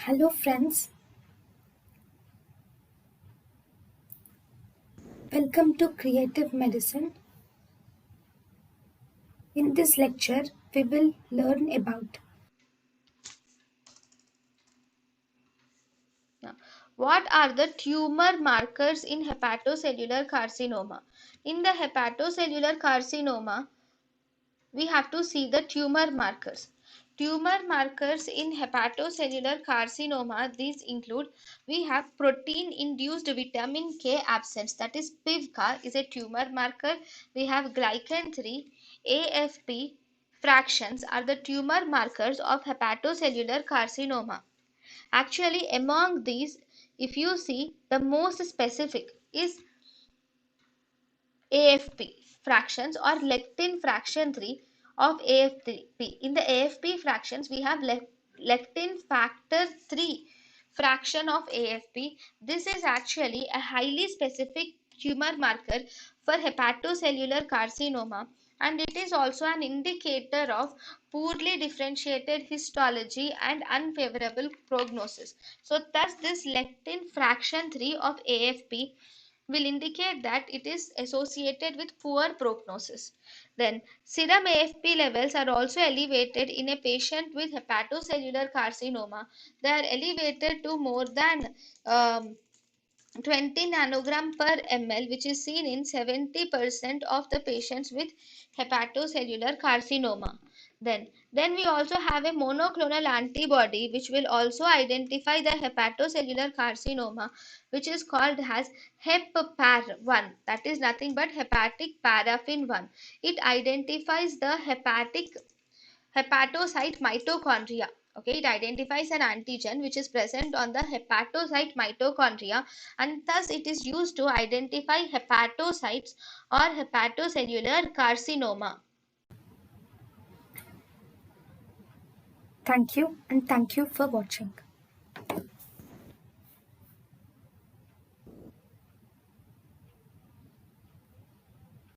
Hello friends, welcome to Creative Medicine. In this lecture, we will learn about Now, what are the tumor markers in hepatocellular carcinoma? In the hepatocellular carcinoma, we have to see the tumor markers. Tumor markers in hepatocellular carcinoma, these include, we have protein induced vitamin K absence, that is PIVKA is a tumor marker. We have glycan 3, AFP fractions are the tumor markers of hepatocellular carcinoma. Actually, among these, if you see, the most specific is AFP fractions or lectin fraction 3 of AFP. In the AFP fractions, we have lectin factor 3 fraction of AFP. This is actually a highly specific tumor marker for hepatocellular carcinoma, and it is also an indicator of poorly differentiated histology and unfavorable prognosis. So thus this lectin fraction 3 of AFP will indicate that it is associated with poor prognosis. Then serum AFP levels are also elevated in a patient with hepatocellular carcinoma. They are elevated to more than 20 nanogram per ml, which is seen in 70% of the patients with hepatocellular carcinoma. Then we also have a monoclonal antibody which will also identify the hepatocellular carcinoma, which is called as HepPAR1, that is nothing but hepatic paraffin 1. It identifies the hepatocyte mitochondria. Okay, it identifies an antigen which is present on the hepatocyte mitochondria, and thus it is used to identify hepatocytes or hepatocellular carcinoma. thank you and thank you for watching.